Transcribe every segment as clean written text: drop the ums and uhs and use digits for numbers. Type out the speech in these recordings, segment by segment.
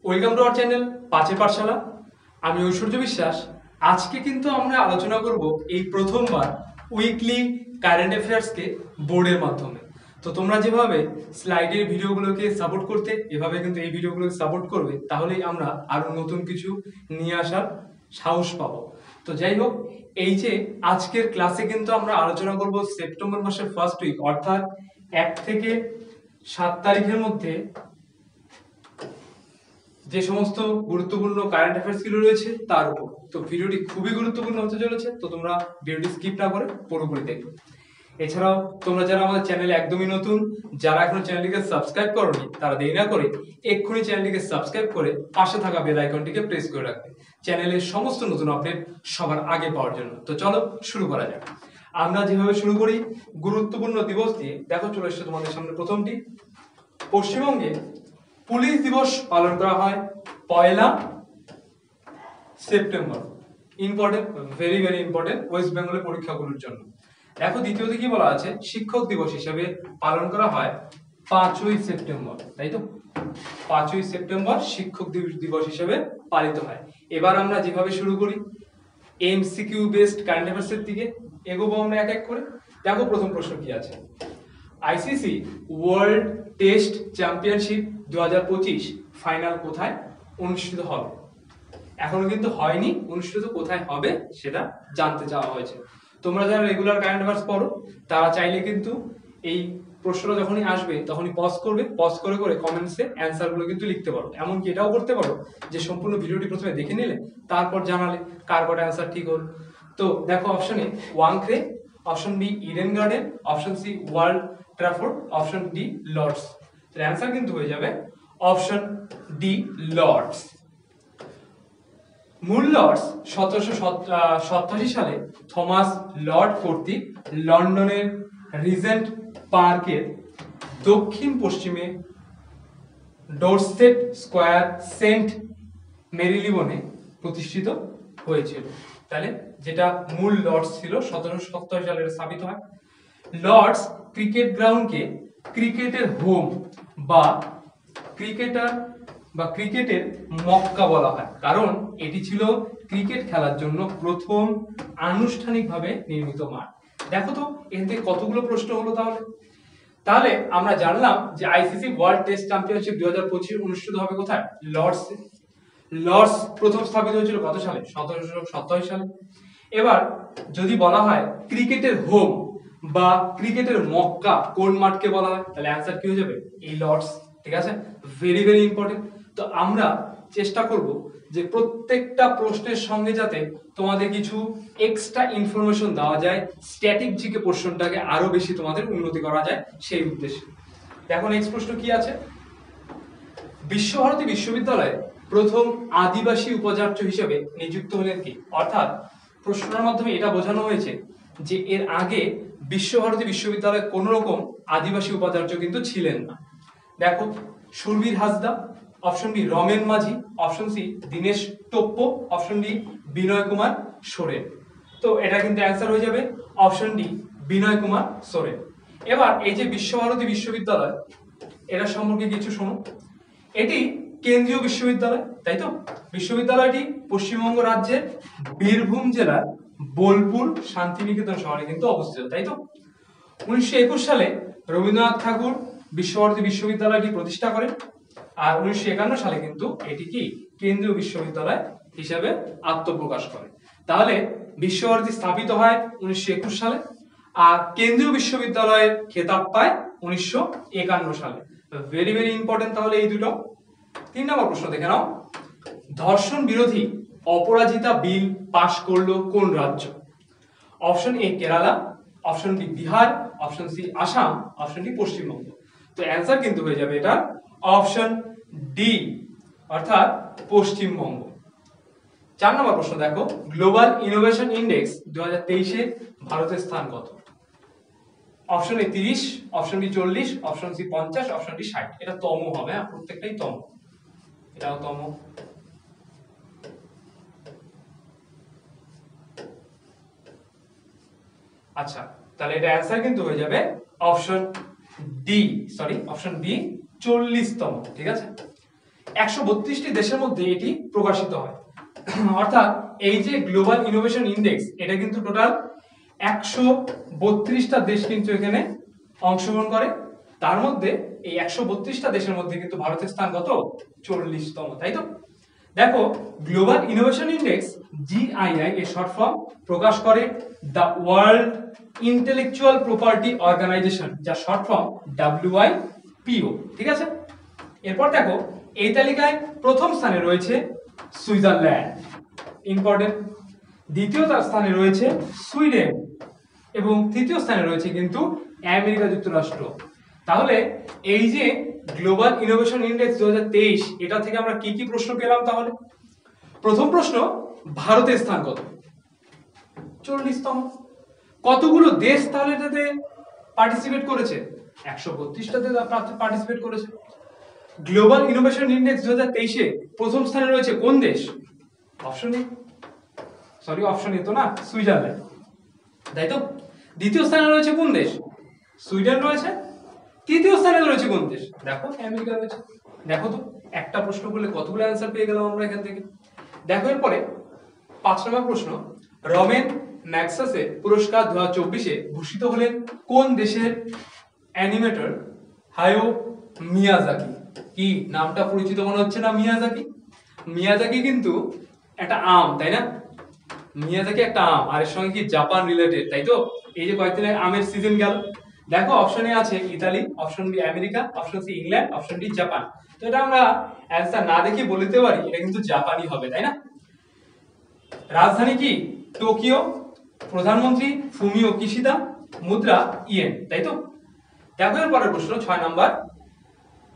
Welcome to our channel পাঁচের পাঠশালা। আমি ঐশ্বর্য বিশ্বাস। আজকে কিন্তু আমরা আলোচনা করব এই প্রথমবার উইকলি কারেন্ট অ্যাফেয়ার্সকে বোর্ডের মাধ্যমে। তো তোমরা যেভাবে স্লাইডের ভিডিওগুলোকে সাপোর্ট করতে, এভাবে কিন্তু এই ভিডিওগুলোকে সাপোর্ট করবে, তাহলেই আমরা আরো নতুন কিছু নিয়ে আসার সাহস পাবো। তো যাই হোক, এই যে আজকের ক্লাসে কিন্তু আমরা আলোচনা করব সেপ্টেম্বর মাসের ফার্স্ট উইক, অর্থাৎ 1 থেকে 7 তারিখের মধ্যে যে সমস্ত গুরুত্বপূর্ণ কারেন্ট অ্যাফেয়ার্স গুলো রয়েছে তার উপর। তো ভিডিওটি খুবই গুরুত্বপূর্ণ হতে চলেছে, তো তোমরা ভিডিওটি স্কিপ না করে পুরোপুরি দেখো। এছাড়াও তোমরা যারা আমাদের চ্যানেলে একদমই নতুন, যারা এখনো চ্যানেলটিকে সাবস্ক্রাইব করোনি, তারা দেরি না করে এক্ষুনি চ্যানেলটিকে সাবস্ক্রাইব করে পাশে থাকা বেল আইকনটিকে প্রেস করে রাখবে চ্যানেলের সমস্ত নতুন আপডেট সবার আগে পাওয়ার জন্য। তো চলো শুরু করা যাক। আমরা যেভাবে শুরু করি গুরুত্বপূর্ণ দিবস দিয়ে, দেখো চলে এসেছে তোমাদের সামনে প্রথমটি। পশ্চিমবঙ্গে পুলিশ দিবস পালন করা হয় 1 September. Important, very very important West বেঙ্গলের পরীক্ষাগুলোর জন্য। দেখো দ্বিতীয়তে কি বলা আছে, শিক্ষক দিবস হিসেবে পালন করা হয় 5ই সেপ্টেম্বর, তাই তো 5ই সেপ্টেম্বর শিক্ষক দিবস হিসেবে পালিত হয়। এবার আমরা যেভাবে শুরু করি এমসিকিউ বেসড কারেন্ট অ্যাফেয়ার্সের দিকে এগোবো আমরা এক এক করে। দেখো প্রথম প্রশ্ন কি আছে, ICC world test championship 2025 final কোথায় অনুষ্ঠিত হবে? এখনো কিন্তু হয়নি, অনুষ্ঠিত কোথায় হবে সেটা জানতে চাওয়া হয়েছে। তোমরা যারা রেগুলার কারেন্ট অ্যাফেয়ার্স পড়ো, তারা চাইলে কিন্তু এই প্রশ্নটা যখনই আসবে তখনই পজ করবে, পজ করে করে কমেন্টসে অ্যান্সার গুলো কিন্তু লিখতে পারো। এমনকি এটাও করতে পারো যে সম্পূর্ণ ভিডিওটি প্রথমে দেখে নিলে, তারপর জানালে কার কটা অ্যান্সার ঠিক হলো। তো দেখো option A Wankhede, option B Eden Garden, option C Old Trafford, option D Lord's. এর অ্যান্সার কিন্তু হয়ে যাবে অপশন ডি লর্ডস। মূল লর্ডস 1787 সালে থমাস লর্ড কর্তৃক লন্ডনের রিজেন্ট পার্কের দক্ষিণ পশ্চিমে ডরসেট স্কয়ার সেন্ট মেরিলিবনে প্রতিষ্ঠিত হয়েছিল। তাহলে যেটা মূল লর্ডস ছিল 1787 সালে স্থাপিত হয়। লর্ডস ক্রিকেট গ্রাউন্ডকে ক্রিকেটের হোম বা ক্রিকেটের মক্কা বলা হয়, কারণ এটি ছিল ক্রিকেট খেলার জন্য প্রথম আনুষ্ঠানিকভাবে নির্মিত মাঠ। দেখো তো এখান থেকে কতগুলো প্রশ্ন হলো। তাহলে আমরা জানলাম যে আইসিসি ওয়ার্ল্ড টেস্ট চ্যাম্পিয়নশিপ 2025 অনুষ্ঠিত হবে কোথায়? লর্ডসে। লর্ডস প্রথম স্থাপিত হয়েছিল কত সালে? 1787 সালে। এবার যদি বলা হয় ক্রিকেটের হোম বা ক্রিকেটের মক্কা কোন মাঠকে বলা হয়, তাহলে অ্যান্সার কি হয়ে যাবে? এই লর্ডস। ঠিক আছে, ভেরি ভেরি ইম্পর্টেন্ট। তো আমরা চেষ্টা করব যে প্রত্যেকটা প্রশ্নের সঙ্গে যাতে তোমাদের কিছু এক্সট্রা ইনফরমেশন দেওয়া যায়, স্ট্যাটিক জিকে পোর্শনটাকে আরো বেশি তোমাদের উন্নতি করা যায় সেই উদ্দেশ্যে। দেখো নেক্সট প্রশ্ন কি আছে, বিশ্বভারতী বিশ্ববিদ্যালয়ে প্রথম আদিবাসী উপাচার্য হিসেবে নিযুক্ত হলেন কি? অর্থাৎ প্রশ্নের মাধ্যমে এটা বোঝানো হয়েছে যে এর আগে বিশ্বভারতী বিশ্ববিদ্যালয়ে কোন রকম আদিবাসী উপাচার্য কিন্তু ছিলেন না। দেখো Surbir Hansda, option B Ramen Majhi, option C Dinesh Toppo, option D Binay Kumar Soren. তো এটা কিন্তু অ্যান্সার হয়ে যাবে অপশন ডি বিনয় কুমার সোরেন। এবার এই যে বিশ্বভারতী বিশ্ববিদ্যালয়, এটা সম্পর্কে কিছু শোনো। এটি কেন্দ্রীয় বিশ্ববিদ্যালয়, তাই তো? বিশ্ববিদ্যালয়টি পশ্চিমবঙ্গ রাজ্যের বীরভূম জেলার বোলপুর শান্তিনিকেতন শহরে কিন্তু অবস্থিত, তাই তো? 1921 সালে রবীন্দ্রনাথ ঠাকুর বিশ্বভারতী বিশ্ববিদ্যালয়টি প্রতিষ্ঠা করেন, আর 1951 সালে কিন্তু এটি কি কেন্দ্রীয় বিশ্ববিদ্যালয় হিসেবে আত্মপ্রকাশ করে। তাহলে বিশ্বভারতী স্থাপিত হয় 1921 সালে, আর কেন্দ্রীয় বিশ্ববিদ্যালয়ের খেতাব পায় 1951 সালে। ভেরি ভেরি ইম্পর্টেন্ট তাহলে এই দুটো। 3 নম্বর প্রশ্ন দেখে নাও, ধর্ষণ বিরোধী অপরাজিতা বিল পাশ করলো কোন রাজ্য? Option A Kerala, option B Bihar, option C Assam, option D Paschimbanga. তো অ্যান্সার কিন্তু হয়ে যাবে এটা অপশন ডি, অর্থাৎ পশ্চিমবঙ্গ। 4 নম্বর প্রশ্ন দেখো, গ্লোবাল ইনোভেশন ইন্ডেক্স 2023 এ ভারতের স্থান কত? Option A 30, option B 40, option C 50, option D 60। এটা তম হবে, হ্যাঁ প্রত্যেকটাই তম, এটাও তম। আচ্ছা, তাহলে এটা অ্যান্সার কিন্তু হয়ে যাবে option D, sorry option B 40তম। ঠিক আছে, 132টি দেশের মধ্যে এটি প্রকাশিত হয়। অর্থাৎ এই যে গ্লোবাল ইনোভেশন ইন্ডেক্স, এটা কিন্তু টোটাল 132টা দেশ কিন্তু এখানে অংশগ্রহণ করে। তার মধ্যে এই 132টা দেশের মধ্যে কিন্তু ভারতের স্থান কত? 40তম, তাই তো? দেখো, গ্লোবাল ইনোভেশন ইন্ডেক্স GII এর শর্ট ফর্ম প্রকাশ করে the world intellectual property organization, যা শর্ট ফর্ম WIPO, ঠিক আছে? এরপর দেখো, এই তালিকায় প্রথম স্থানে রয়েছে সুইজারল্যান্ড, ইম্পর্টেন্ট। দ্বিতীয় স্থানে রয়েছে সুইডেন এবং তৃতীয় স্থানে রয়েছে কিন্তু আমেরিকা যুক্তরাষ্ট্র। তাহলে এই যে গ্লোবাল ইনোভেশন ইন্ডেক্স 2023, এটা থেকে আমরা কি কি প্রশ্ন পেলাম? তাহলে প্রথম প্রশ্ন, ভারতের স্থান কত? 40তম। কতগুলো দেশ তাহলে এটাতে পার্টিসিপেট করেছে? 132টাতে পার্টিসিপেট করেছে। গ্লোবাল ইনোভেশন ইন্ডেক্স 2023-এ প্রথম স্থানে রয়েছে কোন দেশ? অপশন এ তো না, সুইজারল্যান্ড, তাই তো? দ্বিতীয় স্থানে রয়েছে কোন দেশ? সুইডেন রয়েছে। তৃতীয় স্থানে রয়েছে কোন দেশ? দেখো, আমেরিকা রয়েছে। দেখো তো, একটা প্রশ্ন করলে কতগুলো অ্যান্সার পেয়ে গেলাম আমরা এখান থেকে। দেখো এরপরে 5 নম্বর প্রশ্ন, রমেন ম্যাগসেসে পুরস্কার 2024-এ ভূষিত হলেন কোন দেশের অ্যানিমেটর? Hayao Miyazaki. কি নামটা পরিচিত মনে হচ্ছে না? মিয়াজাকি কিন্তু একটা আম, তাই না? মিয়াজাকি একটা আম, আর এর সঙ্গে কি জাপান রিলেটেড, তাই তো? এই যে কয়েকদিন আমের সিজন গেল। দেখো, অপশনে আছে Italy, option B America, option C England, option D Japan. তো এটা আমরা অ্যান্সার না দেখে বলতে পারি এটা কিন্তু জাপানই হবে, তাই না? রাজধানী কি? টোকিও। প্রধানমন্ত্রী ফুমিও কিশিদা। মুদ্রা ইয়েন, তাই তো? দেখো এর পরের প্রশ্ন 6 নাম্বার,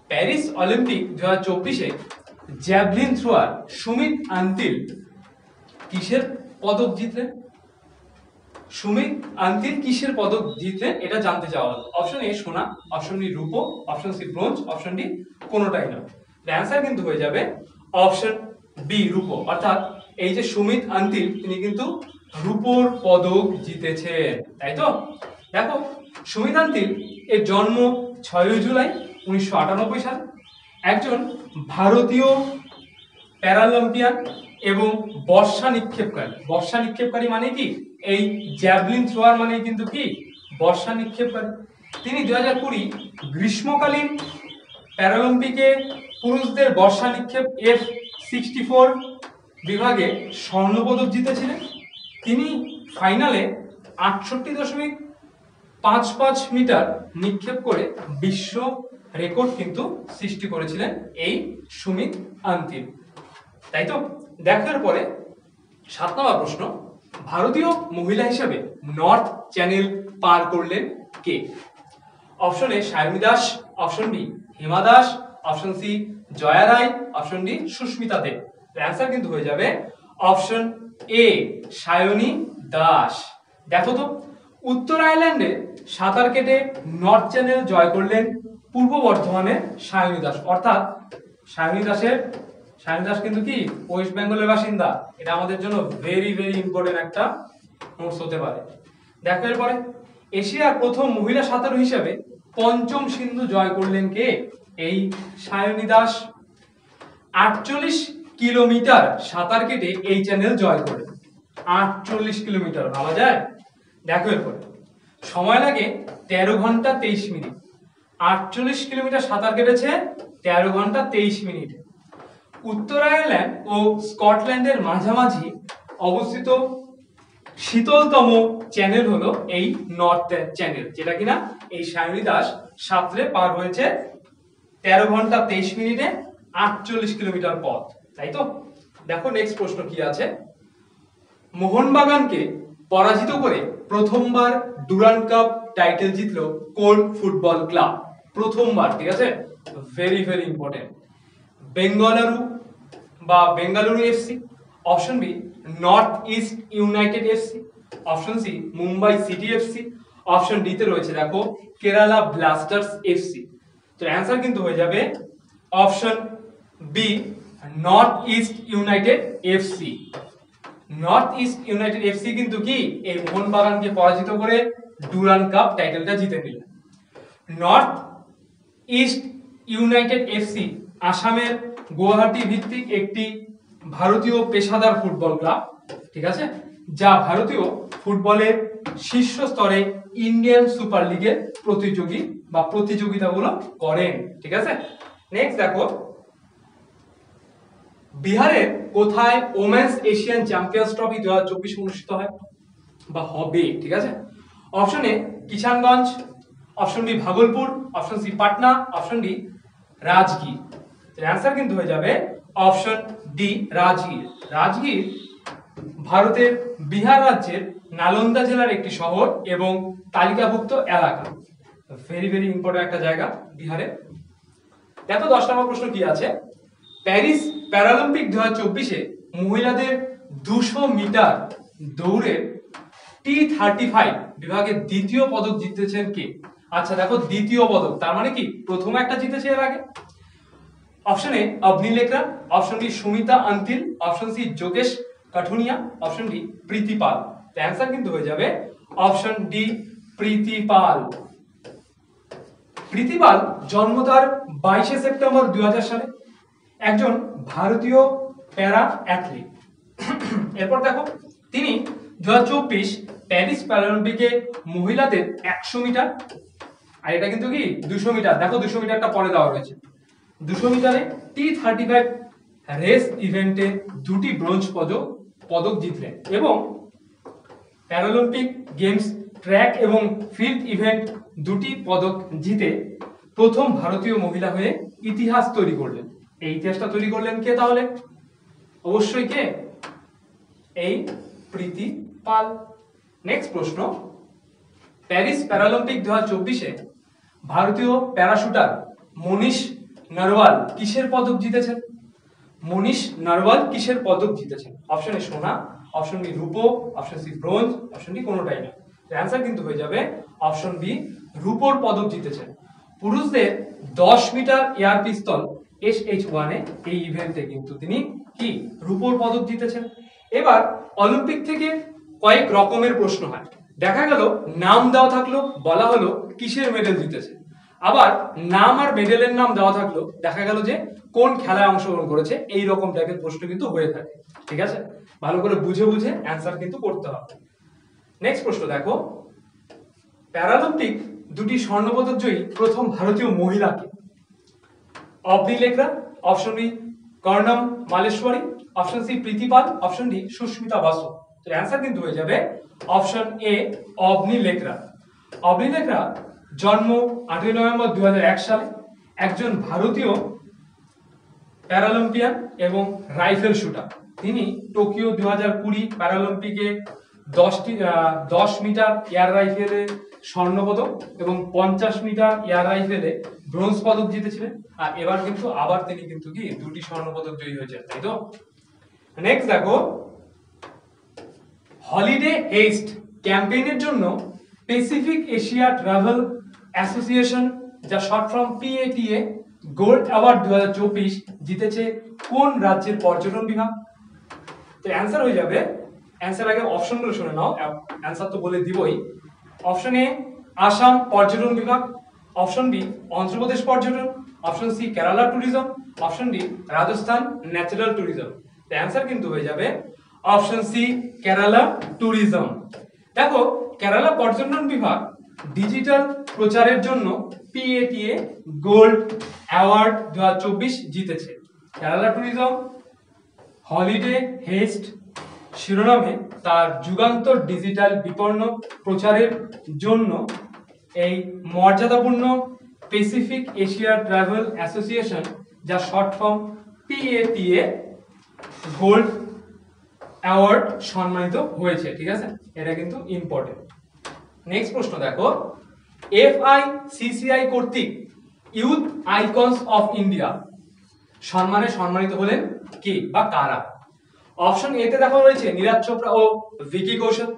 প্যারিস অলিম্পিক 2024-এ জ্যাভলিন থ্রোয়ার সুমিত আন্তিল কিসের পদক জিতলেন? সুমিত আন্তিল কিসের পদক জিতলেন এটা জানতে চাওয়া হলো। অপশন এ সোনা, অপশন বি রূপো, option C bronze, option D কোনোটাই না। অ্যান্সার কিন্তু হয়ে যাবে অপশন বি রূপো। অর্থাৎ এই যে সুমিত আন্তিল, তিনি কিন্তু রূপোর পদক জিতেছেন, তাই তো? দেখো, সুমিত আন্তিল এর জন্ম 6 জুলাই 1998 সালে। একজন ভারতীয় প্যারালিম্পিয়ান এবং বর্ষা নিক্ষেপকারী মানে কি? এই জ্যাভলিন থ্রোয়ার মানে কিন্তু কি? বর্ষা নিক্ষেপকারী। তিনি 2020 গ্রীষ্মকালীন প্যারালিম্পিকে পুরুষদের বর্ষা নিক্ষেপ F64 বিভাগে স্বর্ণপদক জিতেছিলেন। তিনি ফাইনালে 68.55 মিটার নিক্ষেপ করে বিশ্ব রেকর্ড কিন্তু সৃষ্টি করেছিলেন এই সুমিত আন্তিল, তাই তো? দেখার পরে 7 নম্বর প্রশ্ন, ভারতীয় মহিলা হিসেবে নর্থ চ্যানেল পার করলেন কে? Option A Sayani Das, option B Hima Das, option C Joya Roy, option D Sushmita Dev. Answer কিন্তু হয়ে যাবে অপশন এ সায়নী দাস। দেখো তো, উত্তর আয়ারল্যান্ডে সাঁতার কেটে নর্থ চ্যানেল জয় করলেন পূর্ব বর্ধমানের সায়নী দাস। অর্থাৎ সায়নী দাস কিন্তু কি ওয়েস্ট বেঙ্গলের বাসিন্দা। এটা আমাদের জন্য ভেরি ইম্পর্টেন্ট একটা নোটস হতে পারে। দেখো এরপরে, এশিয়ার প্রথম মহিলা সাঁতারু হিসেবে পঞ্চম সিন্ধু জয় করলেন কে? এই সায়নী দাস। 48 কিলোমিটার সাঁতার কেটে এই চ্যানেল জয় করে। 48 কিলোমিটার, ভাবা যায়? দেখো এরপরে, সময় লাগে 13 ঘন্টা 23 মিনিট। 48 কিলোমিটার সাঁতার কেটেছে 13 ঘন্টা 23 মিনিট। উত্তর আয়ারল্যান্ড ও স্কটল্যান্ডের মাঝামাঝি অবস্থিত শীতলতম চ্যানেল হলো এই নর্থ চ্যানেল, যেটা কিনা এই সায়নী দাস সাঁতরে পার হয়েছে 13 ঘন্টা 23 মিনিটে 48 কিলোমিটার পথ, তাই তো? দেখো নেক্সট প্রশ্ন কি আছে, মোহনবাগানকে পরাজিত করে প্রথমবার ডুরান্ড কাপ টাইটেল জিতলো কোন ফুটবল ক্লাব? প্রথমবার, ঠিক আছে? Very important. Bengaluru FC, option B North East United FC, option C Mumbai City FC, option D তে রয়েছে দেখো কেরালা ব্লাস্টার্স এফসি। তো অ্যান্সার কিন্তু হয়ে যাবে option B North East United FC. North East United FC কিন্তু কি এই মোহনবাগানকে পরাজিত করে ডুরান্ড কাপ টাইটেলটা জিতে নিল। নর্থ ইস্ট ইউনাইটেড এফসি আসামের গুয়াহাটি ভিত্তিক একটি ভারতীয় পেশাদার ফুটবল ক্লাব, ঠিক আছে, যা ভারতীয় ফুটবলের শীর্ষ স্তরে ইন্ডিয়ান সুপার লিগের প্রতিযোগী বা প্রতিযোগিতাগুলো করেন, ঠিক আছে। নেক্সট দেখো, বিহারের কোথায় ওমেন্স এশিয়ান চ্যাম্পিয়ন্স ট্রফি 2024 অনুষ্ঠিত হয় বা হবে, ঠিক আছে। Option A Kishanganj, option B Bhagalpur, option C Patna, option D Rajgir. Answer কিন্তু হয়ে যাবে অপশন ডি রাজগীর। রাজগীর ভারতের বিহার রাজ্যের নালন্দা জেলার একটি শহর এবং তালিকাভুক্ত এলাকা। ভেরি ভেরি ইম্পর্টেন্ট একটা জায়গা বিহারে। দেখো 10 নম্বর প্রশ্ন কি আছে। প্যারিস প্যারালিম্পিক 2024-এ মহিলাদের 200 মিটার দৌড়ের T35 বিভাগে দ্বিতীয় পদক জিতেছেন কে? আচ্ছা দেখো, দ্বিতীয় পদক তার মানে কি প্রথম একটা জিতেছে এর আগে। Option A Avani Lekhara, option D Sumita Antil, option C Yogesh Kathuniya, option D Preeti Pal. তো অ্যান্সার কিন্তু হয়ে যাবে অপশন ডি প্রীতি পাল। প্রীতি পাল জন্ম তার 22 সেপ্টেম্বর 2000 সালে, একজন ভারতীয় প্যারা অ্যাথলিট। এরপর দেখো, তিনি 2024 প্যারিস প্যারালিম্পিকে মহিলাদের 100 মিটার, আর এটা কিন্তু কি 200 মিটার, দেখো 200 মিটারটা পরে দেওয়া রয়েছে, 200 মিটারে T35 রেস ইভেন্টে 2টি ব্রোঞ্জ পদক জিতলেন এবং প্যারালিম্পিক গেমস ট্র্যাক এবং ফিল্ড ইভেন্ট 2টি পদক জিতে প্রথম ভারতীয় মহিলা হয়ে ইতিহাস তৈরি করলেন। এই ইতিহাসটা তৈরি করলেন কে তাহলে? অবশ্যই কে? এই প্রীতি পাল। নেক্সট প্রশ্ন, প্যারিস প্যারালিম্পিক 2024-এ ভারতীয় প্যারাশুটার মনীষ নারওয়াল কিসের পদক জিতেছেন? মনীষ নারওয়াল কিসের পদক জিতেছেন? অপশন এ সোনা, অপশন বি রূপো, option C bronze, option D কোনোটাই না। অ্যান্সার কিন্তু হয়ে যাবে অপশন বি রূপোর পদক জিতেছেন। পুরুষদের 10 মিটার এয়ার পিস্তল SH1 এ এই ইভেন্টে কিন্তু তিনি কি রূপোর পদক জিতেছেন। এবার অলিম্পিক থেকে কয়েক রকমের প্রশ্ন হয়। দেখা গেল নাম দেওয়া থাকলো, বলা হলো কিসের মেডেল জিতেছে, আবার নাম আর মেডেলের নাম দেওয়া থাকলো, দেখা গেল যে কোন খেলায় অংশগ্রহণ করেছে। এই রকম টাইপের প্রশ্ন কিন্তু হয়ে থাকে, ঠিক আছে। ভালো করে বুঝে বুঝে অ্যান্সার কিন্তু করতে হবে। নেক্সট প্রশ্ন দেখো, প্যারালিম্পিক 2টি স্বর্ণপদক জয়ী প্রথম ভারতীয় মহিলাকে? Avani Lekhara, option B Karnam Malleswari, option C Preeti Pal, option D Sushmita Basu. তো অ্যান্সার কিন্তু হয়ে যাবে অপশন এ অবনী লেকরা। অবনী লেকরা জন্ম 8 নভেম্বর 2001 সালে, একজন ভারতীয় প্যারালিম্পিয়ান এবং রাইফেল শুটার। তিনি টোকিও 2020 প্যারালিম্পিকে 10 মিটার এয়ার রাইফেলে স্বর্ণ পদক এবং 50 মিটার এয়ার রাইফেলে ব্রোঞ্জ পদক জিতেছিলেন। আর এবার কিন্তু আবার তিনি কিন্তু কি 2টি স্বর্ণ পদক জয়ী হয়েছেন, তাই তো। নেক্সট দেখো, হলিডে হেস্ট ক্যাম্পেইনের জন্য প্যাসিফিক এশিয়া ট্রাভেল অ্যাসোসিয়েশন, যা short form PATA, gold award 2024 জিতেছে কোন রাজ্যের পর্যটন বিভাগ? তো অ্যান্সার হয়ে যাবে, অ্যান্সার আগে অপশনগুলো শুনে নাও, অ্যান্সার তো বলে দিবই। অপশন এ আসাম পর্যটন বিভাগ, অপশন বি অন্ধ্রপ্রদেশ পর্যটন, option C Kerala tourism, option D Rajasthan natural tourism. তো অ্যান্সার কিন্তু হয়ে যাবে অপশন সি কেরালা ট্যুরিজম। দেখো, কেরালা পর্যটন বিভাগ ডিজিটাল প্রচারের জন্য PATA গোল্ড অ্যাওয়ার্ড 2024 জিতেছে। কেরালা ট্যুরিজম হলিডে হেস্ট শিরোনামে তার যুগান্তর ডিজিটাল বিপণন প্রচারের জন্য এই মর্যাদাপূর্ণ প্যাসিফিক এশিয়া ট্রাভেল অ্যাসোসিয়েশন, যা short form PATA, gold award সম্মানিত হয়েছে, ঠিক আছে। এটা কিন্তু ইম্পর্টেন্ট। নেক্সট প্রশ্ন দেখো, FICCI কর্তৃক ইউথ আইকনস অফ ইন্ডিয়া সম্মানে সম্মানিত হলেন কে বা কারা? অপশন এ তে দেখা রয়েছে নীরাজ চোপড়া ও ভিকি কৌশল,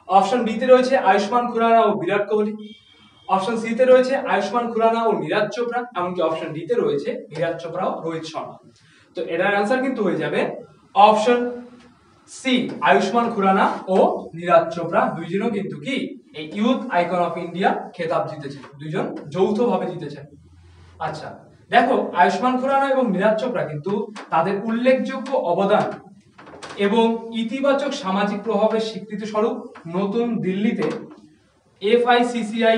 অপশন বি তে রয়েছে আয়ুষ্মান খুরানা ও বিরাট কোহলি, অপশন সি তে রয়েছে আয়ুষ্মান খুরানা ও নীরাজ চোপড়া, এমনকি অপশন ডি তে রয়েছে নীরাজ চোপড়া ও রোহিত শর্মা। তো এটার অ্যান্সার কিন্তু হয়ে যাবে অপশন সি আয়ুষ্মান খুরানা ও নীরাজ চোপড়া। দুইজনও কিন্তু কি এই ইউথ আইকন অফ ইন্ডিয়া খেতাব জিতেছেন, দুইজন যৌথভাবে জিতেছেন। আচ্ছা দেখো আয়ুষ্মান খুরানা এবং নীরাজ চোপড়া কিন্তু তাদের উল্লেখযোগ্য অবদান এবং ইতিবাচক সামাজিক প্রভাবের স্বীকৃতি স্বরূপ নতুন দিল্লিতে FICCI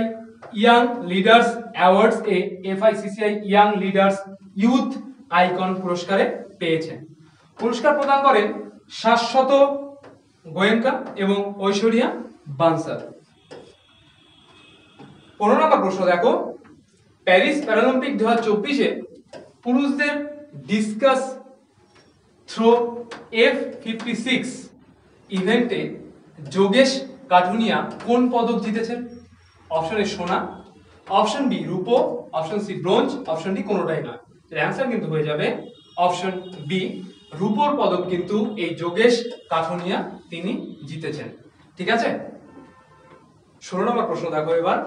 ইয়াং লিডার্স অ্যাওয়ার্ডস এ FICCI young leaders youth icon পুরস্কারে পেয়েছেন। পুরস্কার প্রদান করেন শাশ্বত গোয়েঙ্কা এবং ঐশ্বরিয়া বানসাল। 15 নম্বর প্রশ্ন দেখো, প্যারিস প্যারালিম্পিক 2024-এ পুরুষদের ডিসকাস থ্রো F56 ইভেন্টে যোগেশ কাঠুনিয়া কোন পদক জিতেছেন? অপশন এ সোনা, অপশন বি রূপো, option C bronze, option D কোনোটাই নয়। এর অ্যান্সার কিন্তু হয়ে যাবে অপশন বি রূপোর পদক কিন্তু এই যোগেশ কাঠুনিয়া তিনি জিতেছেন। ঠিক আছে, 16 নম্বর প্রশ্ন দেখো এবার,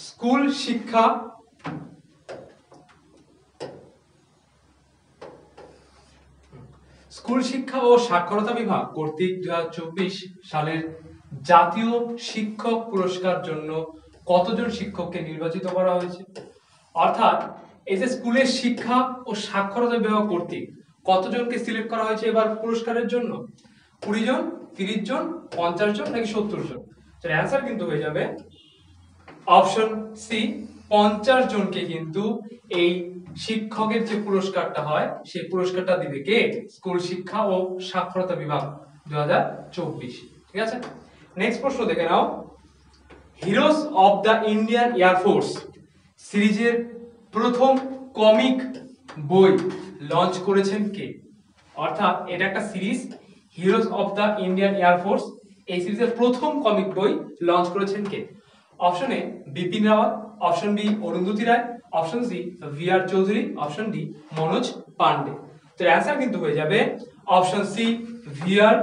স্কুল শিক্ষা ও সাক্ষরতা বিভাগ কর্তৃক 2024 সালের জাতীয় শিক্ষক পুরস্কার জন্য কতজন শিক্ষককে নির্বাচিত করা হয়েছে? অর্থাৎ এই যে স্কুলের শিক্ষা ও সাক্ষরতা বিভাগ কর্তৃক কতজনকে সিলেক্ট করা হয়েছে এবার পুরস্কারের জন্য? 20 জন, 30 জন, 50 জন নাকি 70 জন? এর অ্যান্সার কিন্তু হয়ে যাবে অপশন সি 50 জনকে কিন্তু এই শিক্ষকের যে পুরস্কারটা হয় সেই পুরস্কারটা দিবে কে? স্কুল শিক্ষা ও সাক্ষরতা বিভাগ 2024। ঠিক আছে, নেক্সট প্রশ্ন দেখে নাও, heroes of the Indian air force সিরিজের প্রথম কমিক বই লঞ্চ করেছেন কে? অর্থাৎ এটা একটা series, heroes of the Indian air force, এই সিরিজের প্রথম কমিক বই লঞ্চ করেছেন কে? Option A Bipin Rawat, option B Arundhati Roy, option C VR Chaudhary, option D Manoj Pandey. তো অ্যান্সার কিন্তু হয়ে যাবে অপশন সি VR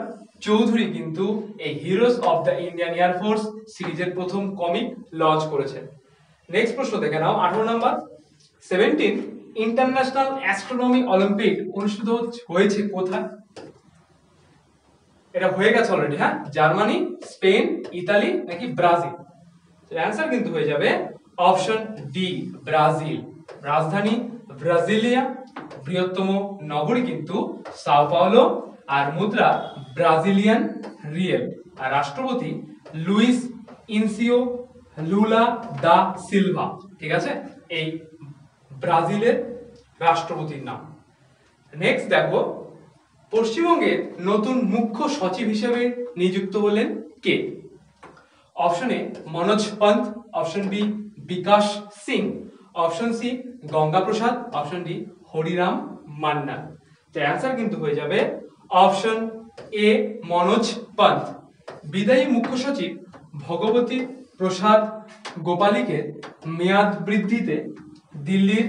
চৌধুরী কিন্তু এই heroes of the Indian air force সিরিজের প্রথম কমিক লঞ্চ করেছেন। নেক্সট প্রশ্ন দেখে নাও, 18 নম্বর, 17 ইন্টারন্যাশনাল অ্যাস্ট্রোনমি অলিম্পিক অনুষ্ঠিত হয়েছে কোথায়? এটা হয়ে গেছে অলরেডি, হ্যাঁ, জার্মানি, স্পেন, ইতালি নাকি ব্রাজিল? অ্যান্সার কিন্তু হয়ে যাবে অপশন ডি ব্রাজিল। রাজধানী ব্রাজিলিয়া, বৃহত্তম নগরী কিন্তু সাও পাওলো, আর মুদ্রা ব্রাজিলিয়ান রিয়েল, আর রাষ্ট্রপতি লুইস ইনসিও লুলা দা সিলভা। ঠিক আছে, এই ব্রাজিলের রাষ্ট্রপতির নাম। নেক্সট দেখো, পশ্চিমবঙ্গের নতুন মুখ্য সচিব হিসেবে নিযুক্ত হলেন কে? Option A Manoj Pant, option B Bikash Singh, option C Ganga Prasad, option D Hariram Manna. তো অ্যান্সার কিন্তু হয়ে যাবে অপশন এ মনোজ পন্ত। বিদায়ী মুখ্য সচিব ভগবতী প্রসাদ গোপালীকে মেয়াদ বৃদ্ধিতে দিল্লির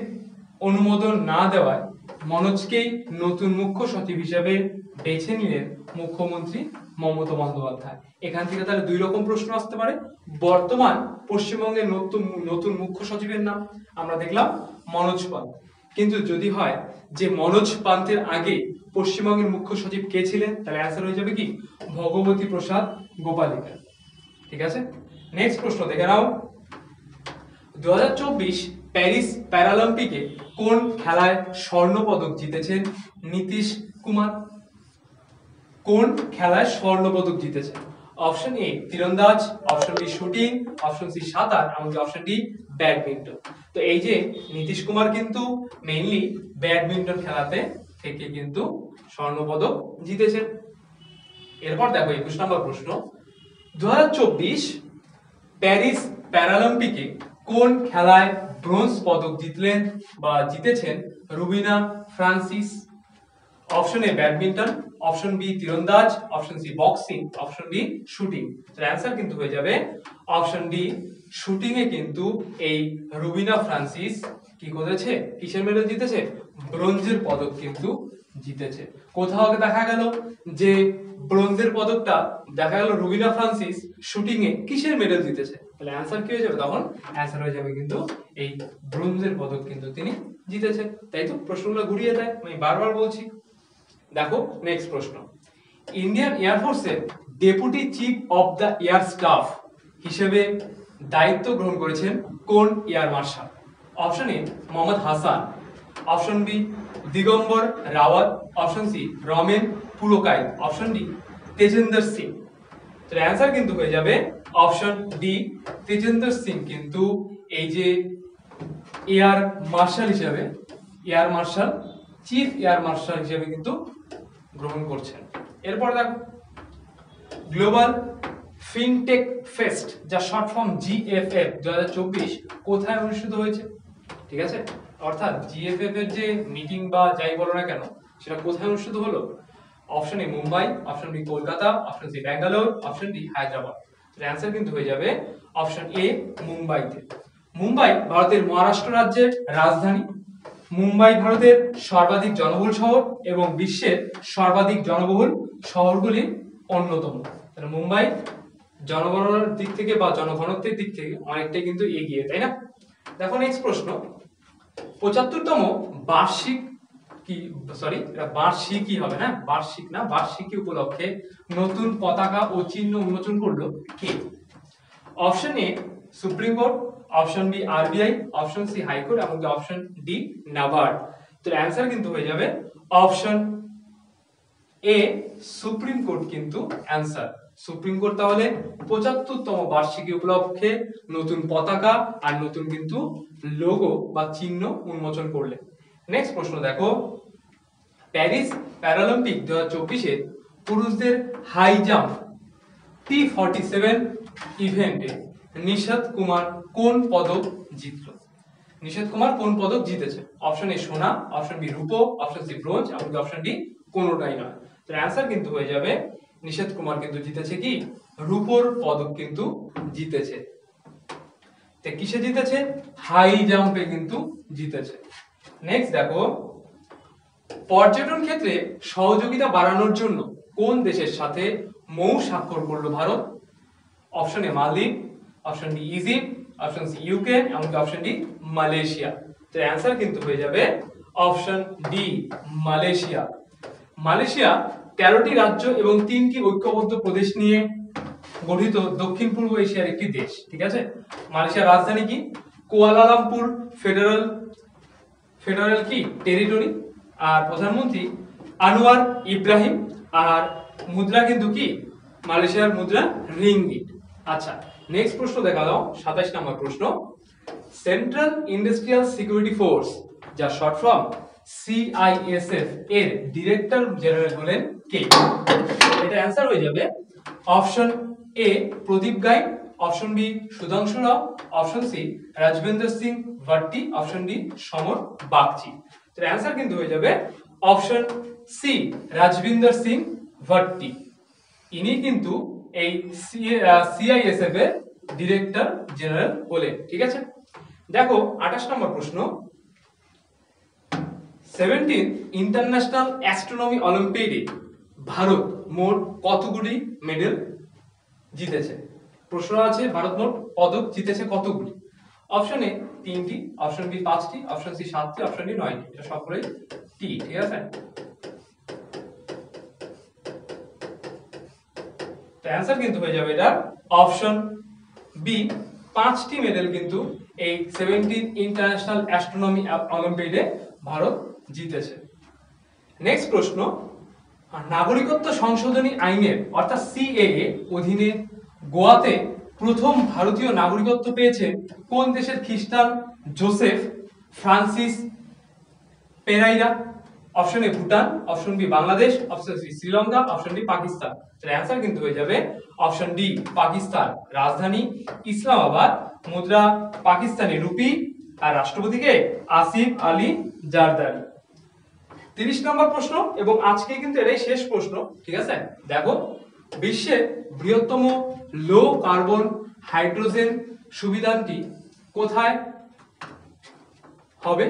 অনুমোদন না দেওয়ায় মনোজকেই নতুন মুখ্য সচিব হিসেবে বেছে নিলেন মুখ্যমন্ত্রী মমতা বন্দ্যোপাধ্যায়। এখান থেকে তাহলে দুই রকম প্রশ্ন আসতে পারে। বর্তমান পশ্চিমবঙ্গের নতুন মুখ্য সচিবের নাম আমরা দেখলাম মনোজ পান্ত, কিন্তু যদি হয় যে মনোজ পান্তের আগে পশ্চিমবঙ্গের মুখ্য সচিব কে ছিলেন, তাহলে অ্যান্সার হয়ে যাবে কি ভগবতী প্রসাদ গোপালীকা। ঠিক আছে, নেক্সট প্রশ্ন দেখে নাও, 2024 প্যারিস প্যারালিম্পিকে কোন খেলায় স্বর্ণ পদক জিতেছেন নীতিশ কুমার? কোন খেলায় স্বর্ণ পদক জিতেছেন? অপশন এ তীরন্দাজ, option B shooting, option C সাঁতার, এমনকি অপশন ডি ব্যাডমিন্টন। তো এই যে নীতিশ কুমার কিন্তু মেইনলি ব্যাডমিন্টন খেলাতে থেকে কিন্তু স্বর্ণ পদক জিতেছেন। এরপর দেখো 21 নম্বর প্রশ্ন, 2024 প্যারিস প্যারালিম্পিকে কোন খেলায় ব্রোঞ্জ পদক জিতলেন বা জিতেছেন Rubina Francis? Option A badminton, option B তীরন্দাজ, option C boxing, option D shooting. তো অ্যান্সার কিন্তু হয়ে যাবে অপশন ডি শুটিং এ কিন্তু এই রুবিনা ফ্রান্সিস কি করেছে, কিসের মেডেল জিতেছে? ব্রোঞ্জের পদক কিন্তু জিতেছে। কোথাও দেখা গেল যে ব্রোঞ্জের পদকটা দেখা গেল রুবিনা ফ্রান্সিস শুটিং এ কিসের মেডেল জিতেছে, তাহলে অ্যান্সার কি হয়ে যাবে? তখন অ্যান্সার হয়ে যাবে কিন্তু এই ব্রোঞ্জের পদক কিন্তু তিনি জিতেছেন। তাই তো প্রশ্নগুলো ঘুরিয়ে দেয়, আমি বারবার বলছি। দেখো নেক্সট প্রশ্ন, ইন্ডিয়ান এয়ারফোর্সের deputy chief of the air staff হিসেবে দায়িত্ব গ্রহণ করেছেন কোন air marshal? Option A Mohammad Hasan, option B Digambar Rawat, option C Ramen Purkait, option D Tejendra Singh. তো অ্যান্সার কিন্তু হয়ে যাবে অপশন ডি তেজেন্দ্র সিং কিন্তু এই যে এয়ার মার্শাল হিসেবে চিফ এয়ার মার্শাল হিসেবে কিন্তু গ্রহণ করছেন। এরপর দেখো গ্লোবাল ফিনটেক ফেস্ট যা শর্ট ফর্ম জিএফএফ 2024 কোথায় অনুষ্ঠিত হয়েছে? ঠিক আছে, অর্থাৎ জিএফএফ এর যে মিটিং বা যাই বলো না কেন সেটা কোথায় অনুষ্ঠিত হলো? Option A Mumbai, option B Kolkata, option C Bangalore, option D Hyderabad. এর অ্যান্সার কিন্তু হয়ে যাবে অপশন এ মুম্বাইতে। মুম্বাই ভারতের মহারাষ্ট্র রাজ্যের রাজধানী। মুম্বাই ভারতের সর্বাধিক জনবহুল শহর এবং বিশ্বের সর্বাধিক জনবহুল শহরগুলির অন্যতম। তাহলে মুম্বাই জনগণনার দিক থেকে বা জনঘনত্বের দিক থেকে অনেকটাই কিন্তু এগিয়ে, তাই না? দেখো নেক্সট প্রশ্ন, 75তম বার্ষিক বার্ষিকী হবে না, বার্ষিক না, বার্ষিকী উপলক্ষে নতুন পতাকা ও চিহ্ন উন্মোচন করলো কে? Option A supreme court, option B RBI, option C high court এবং অপশন ডি নাবার্ড। তো অ্যান্সার কিন্তু হয়ে যাবে অপশন এ সুপ্রিম কোর্ট কিন্তু অ্যান্সার। সুপ্রিম কোর্ট তাহলে 75তম বার্ষিকী উপলক্ষে নতুন পতাকা আর নতুন কিন্তু লোগো বা চিহ্ন উন্মোচন করলেন। নেক্সট প্রশ্ন দেখো, প্যারিস প্যারালিম্পিক 2024 এর পুরুষদের হাই জাম্প T47 ইভেন্টে নিশাত কুমার কোন পদক জিতলো? নিশাত কুমার কোন পদক জিতেছে? অপশন এ সোনা, অপশন বি রূপো, অপশন সি ব্রোঞ্জ এবং অপশন ডি কোনোটাই নয়। তো অ্যান্সার কিন্তু হয়ে যাবে নিশাত কুমার কিন্তু জিতেছে কি রূপোর পদক কিন্তু জিতেছে। তো কিসে জিতেছে? হাই জাম্পে কিন্তু জিতেছে। নেক্সট দেখো, পর্যটন ক্ষেত্রে সহযোগিতা বাড়ানোর জন্য কোন দেশের সাথে মৌ স্বাক্ষর করলো ভারত? অপশন এ মালদ্বীপ, option B Egypt, option C Ukraine এবং অপশন ডি মালয়েশিয়া। তো অ্যান্সার কিন্তু হয়ে যাবে অপশন ডি মালয়েশিয়া। মালয়েশিয়া 13টি রাজ্য এবং 3টি ঐক্যবদ্ধ প্রদেশ নিয়ে গঠিত দক্ষিণ পূর্ব এশিয়ার একটি দেশ। ঠিক আছে, মালয়েশিয়ার রাজধানী কি? কুয়ালালামপুর ফেডারেল কি টেরিটরি, আর প্রধানমন্ত্রী আনোয়ার ইব্রাহিম, আর মুদ্রা কিন্তু কি মালয়েশিয়ার মুদ্রা রিঙ্গিট। আচ্ছা, নেক্সট প্রশ্ন দেখা দাও, 27 নম্বর প্রশ্ন, সেন্ট্রাল ইন্ডাস্ট্রিয়াল সিকিউরিটি ফোর্স যা শর্ট ফর্ম সিআইএসএফ এর ডিরেক্টর জেনারেল হলেন কে? এটা অ্যান্সার হয়ে যাবে অপশন এ প্রদীপ গাইড, option B Sudhanshu Rao, option C Rajbendra Singh Bhatti, option D Samar Bagchi. তো অ্যান্সার কিন্তু হয়ে যাবে অপশন সি রাজবিন্দর সিং ভাট্টি। ইনি কিন্তু এই সিআইএসএফ এর ডিরেক্টর জেনারেল হলেন। ঠিক আছে, দেখো 28 নম্বর প্রশ্ন, 17 ইন্টারন্যাশনাল অ্যাস্ট্রোনমি অলিম্পিয়াডে ভারত মোট কতগুলি মেডেল জিতেছে? প্রশ্ন আছে ভারত মোট পদক জিতেছে কতগুলি? অপশন এ 3টি, অপশন বি 5টি, অপশন সি 7টি, অপশন ডি 9টি। এটা সবগুলোই টি। ঠিক আছে, তো অ্যান্সার কিন্তু হয়ে যাবে এটা অপশন বি 5টি মেডেল কিন্তু এই 17 ইন্টারন্যাশনাল অ্যাস্ট্রোনমি অলিম্পিয়াডে ভারত জিতেছে। নেক্সট প্রশ্ন, নাগরিকত্ব সংশোধনী আইনের অর্থাৎ সিএএ অধীনে গোয়াতে প্রথম ভারতীয় নাগরিকত্ব পেয়েছে কোন দেশের খ্রিস্টান Joseph Francis Pereira? Option A Bhutan, option B Bangladesh, option C Sri Lanka, option D Pakistan. এর অ্যান্সার কিন্তু হয়ে যাবে অপশন ডি পাকিস্তান। রাজধানী ইসলামাবাদ, মুদ্রা পাকিস্তানি রুপি, আর রাষ্ট্রপতিকে আসিফ আলী জারদারি। 30 নম্বর প্রশ্ন এবং আজকে কিন্তু এটাই শেষ প্রশ্ন। ঠিক আছে, দেখো বিশ্বের বৃহত্তম লো কার্বন হাইড্রোজেন সুবিধাটি কোথায় হবে?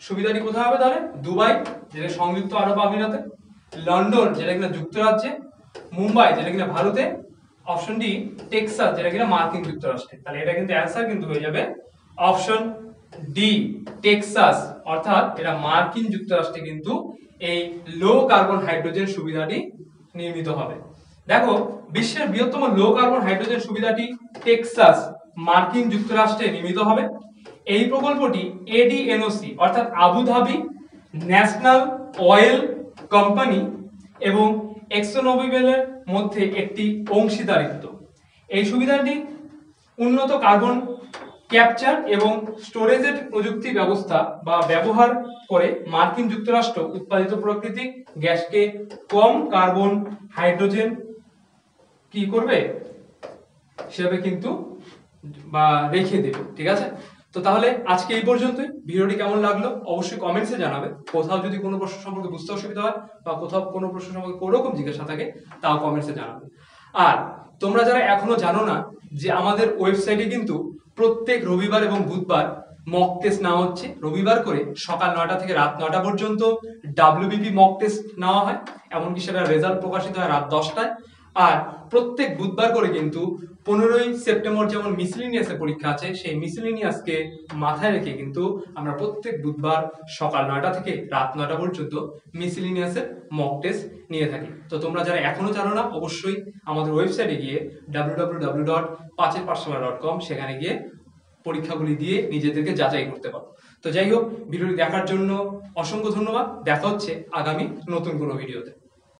সুবিধাটি কোথায় হবে তাহলে? দুবাই যেটা সংযুক্ত আরব আমিরাতে, লন্ডন যেটা কিনা যুক্তরাজ্যে, মুম্বাই যেটা কিনা ভারতে, অপশন ডি টেক্সাস যেটা কিনা মার্কিন যুক্তরাষ্ট্রে। তাহলে এটা কিন্তু অ্যান্সার কিন্তু হয়ে যাবে অপশন ডি টেক্সাস, অর্থাৎ এটা মার্কিন যুক্তরাষ্ট্রে কিন্তু এই লো কার্বন হাইড্রোজেন সুবিধাটি নির্মিত হবে। দেখো বিশ্বের বৃহত্তম লো কার্বন হাইড্রোজেন সুবিধাটি টেক্সাস মার্কিন যুক্তরাষ্ট্রে নির্মিত হবে এই প্রকল্পটি এডিএনওসি অর্থাৎ আবুধাবি ন্যাশনাল অয়েল কোম্পানি এবং এক্সনোবিলের মধ্যে একটি অংশীদারিত্ব। এই সুবিধাটি উন্নত কার্বন ক্যাপচার এবং স্টোরেজের প্রযুক্তি ব্যবস্থা বা ব্যবহার করে মার্কিন যুক্তরাষ্ট্র উৎপাদিত প্রাকৃতিক গ্যাসকে কম কার্বন হাইড্রোজেন কি করবে হিসেবে কিন্তু বা রেখে দেবে। ঠিক আছে, তো তাহলে আজকে এই পর্যন্তই। ভিডিওটি কেমন লাগলো অবশ্যই কমেন্টসে জানাবে। কোথাও যদি কোনো প্রশ্ন সম্পর্কে বুঝতে অসুবিধা হয় বা কোথাও কোনো প্রশ্ন সম্পর্কে কোনো রকম জিজ্ঞাসা থাকে তাও কমেন্টসে জানাবে। আর তোমরা যারা এখনো জানো না যে আমাদের ওয়েবসাইটে কিন্তু প্রত্যেক রবিবার এবং বুধবার মক টেস্ট নেওয়া হচ্ছে। রবিবার করে সকাল 9টা থেকে রাত 9টা পর্যন্ত ডাব্লিউবিপি মক টেস্ট নেওয়া হয়, এমনকি সেটা রেজাল্ট প্রকাশিত হয় রাত 10টায়। আর প্রত্যেক বুধবার করে কিন্তু 15ই সেপ্টেম্বর যেমন মিসেলিনিয়াসের পরীক্ষা আছে, সেই মিসেলিনিয়াসকে মাথায় রেখে কিন্তু আমরা প্রত্যেক বুধবার সকাল 9টা থেকে রাত 9টা পর্যন্ত মিসেলিনিয়াসের মক টেস্ট নিয়ে থাকি। তো তোমরা যারা এখনো জানো না অবশ্যই আমাদের ওয়েবসাইটে গিয়ে www.5erpathshala.com সেখানে গিয়ে পরীক্ষাগুলি দিয়ে নিজেদেরকে যাচাই করতে পারো। তো যাই হোক, ভিডিওটি দেখার জন্য অসংখ্য ধন্যবাদ। দেখা হচ্ছে আগামী নতুন কোনো ভিডিওতে।